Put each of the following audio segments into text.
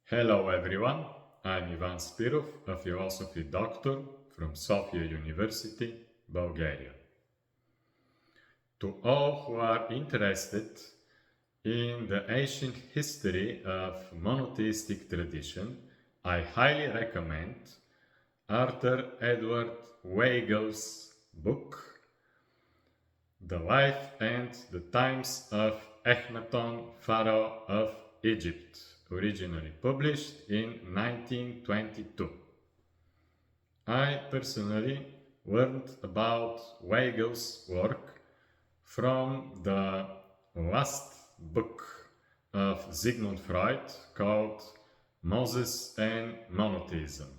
Hello everyone, I'm Ivan Spirov, a philosophy doctor from Sofia University, Bulgaria. To all who are interested in the ancient history of monotheistic tradition, I highly recommend Arthur Edward Weigel's book The Life and the Times of Akhnaton, Pharaoh of Egypt, originally published in 1922. I personally learned about Weigel's work from the last book of Sigmund Freud called Moses and Monotheism.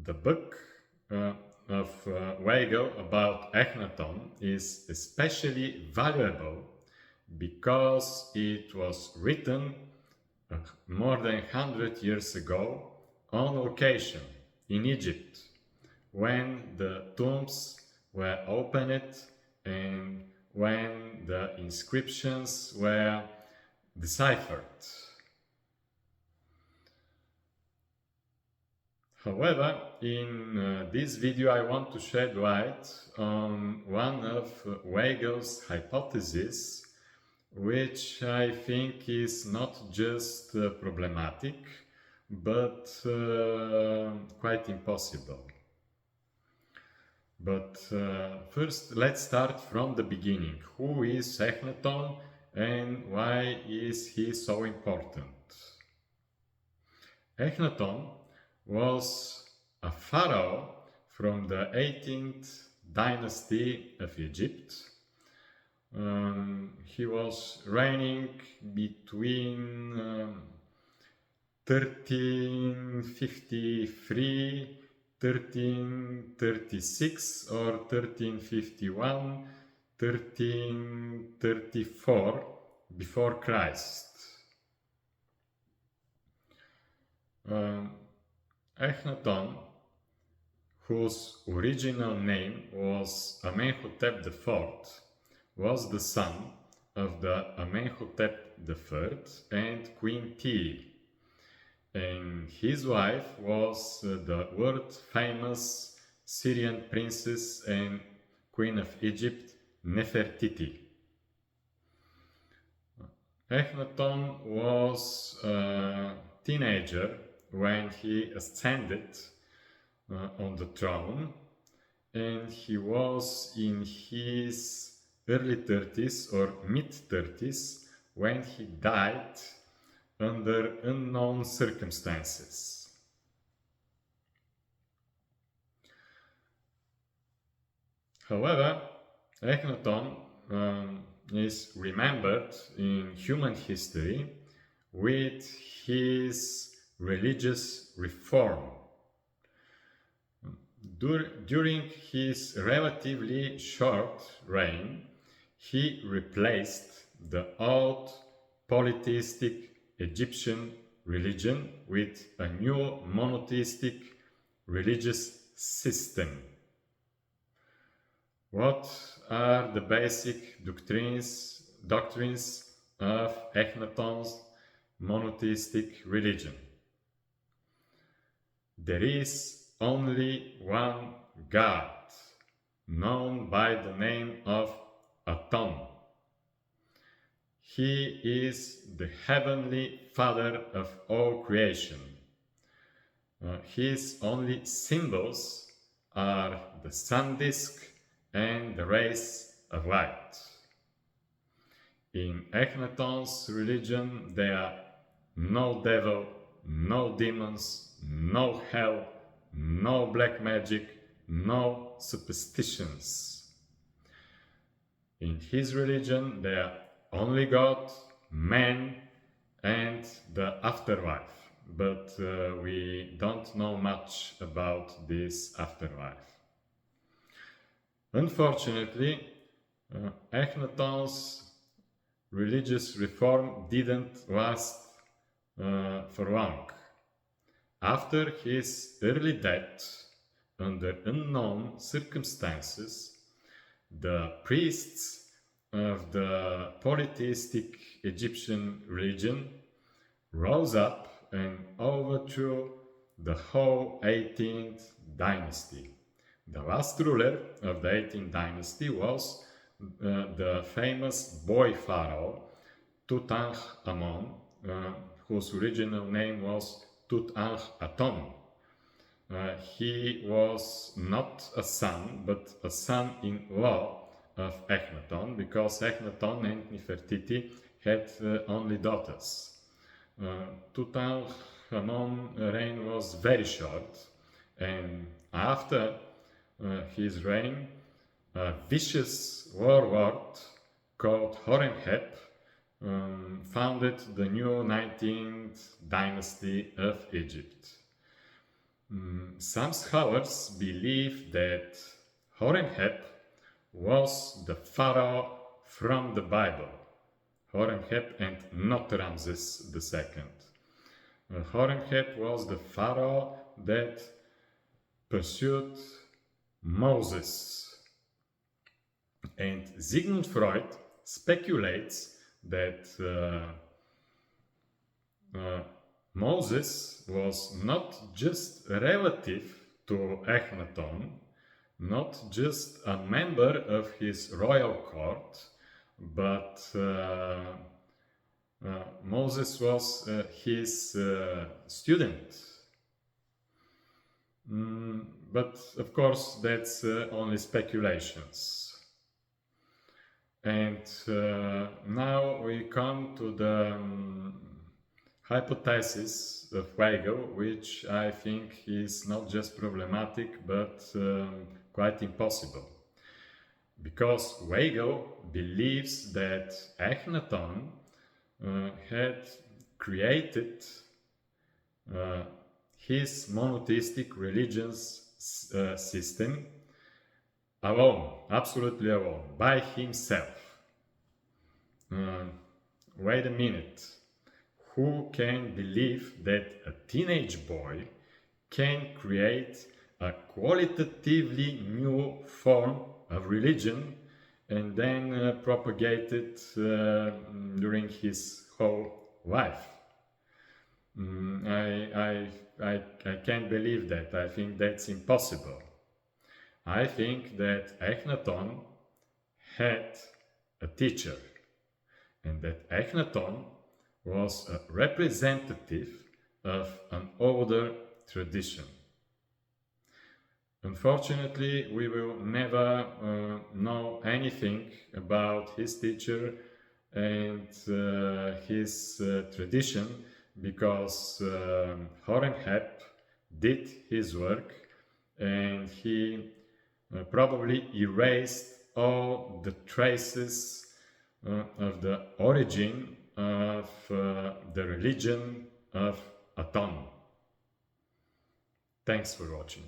The book of Weigel about Akhnaton is especially valuable because it was written more than 100 years ago on location in Egypt when the tombs were opened and when the inscriptions were deciphered. However, in this video I want to shed light on one of Weigel's hypotheses, which I think is not just problematic, but quite impossible. But first, let's start from the beginning. Who is Akhnaton and why is he so important? Akhnaton was a pharaoh from the 18th dynasty of Egypt. He was reigning between 1353, 1336 or 1351, 1334 before Christ. Akhnaton, whose original name was Amenhotep IV, was the son of the Amenhotep III and Queen Tiye, and his wife was the world-famous Syrian princess and Queen of Egypt, Nefertiti. Akhnaton was a teenager when he ascended on the throne, and he was in his early 30s or mid-30s when he died under unknown circumstances. However, Akhnaton is remembered in human history with his religious reform. During his relatively short reign, he replaced the old polytheistic Egyptian religion with a new monotheistic religious system. What are the basic doctrines of Akhnaton's monotheistic religion? There is only one God, known by the name of Aton. He is the heavenly Father of all creation. His only symbols are the sun disk and the rays of light. In Akhnaton's religion, there are no devil, no demons, no hell, no black magic, no superstitions. In his religion, there are only God, man, and the afterlife. But we don't know much about this afterlife. Unfortunately, Akhnaton's religious reform didn't last for long. After his early death, under unknown circumstances, the priests of the polytheistic Egyptian religion rose up and overthrew the whole 18th dynasty. The last ruler of the 18th dynasty was the famous boy pharaoh Tutankhamun, whose original name was Tutankhaton. He was not a son, but a son-in-law of Akhnaton, because Akhnaton and Nefertiti had only daughters. Tutankhamun's reign was very short, and after his reign, a vicious warlord called Horemheb founded the new 19th dynasty of Egypt. Some scholars believe that Horemheb was the pharaoh from the Bible, Horemheb and not Ramses II. Horemheb was the pharaoh that pursued Moses. And Sigmund Freud speculates that Moses was not just a relative to Akhnaton, not just a member of his royal court, but Moses was his student. But of course, that's only speculations. And now we come to the hypothesis of Weigel, which I think is not just problematic but quite impossible. Because Weigel believes that Akhnaton had created his monotheistic religious system alone, absolutely alone, by himself. Wait a minute. Who can believe that a teenage boy can create a qualitatively new form of religion and then propagate it during his whole life? I can't believe that. I think that's impossible. I think that Akhnaton had a teacher, and that Akhnaton was a representative of an older tradition. Unfortunately, we will never know anything about his teacher and his tradition, because Horemheb did his work and he probably erased all the traces of the origin of the religion of Aton. Thanks for watching.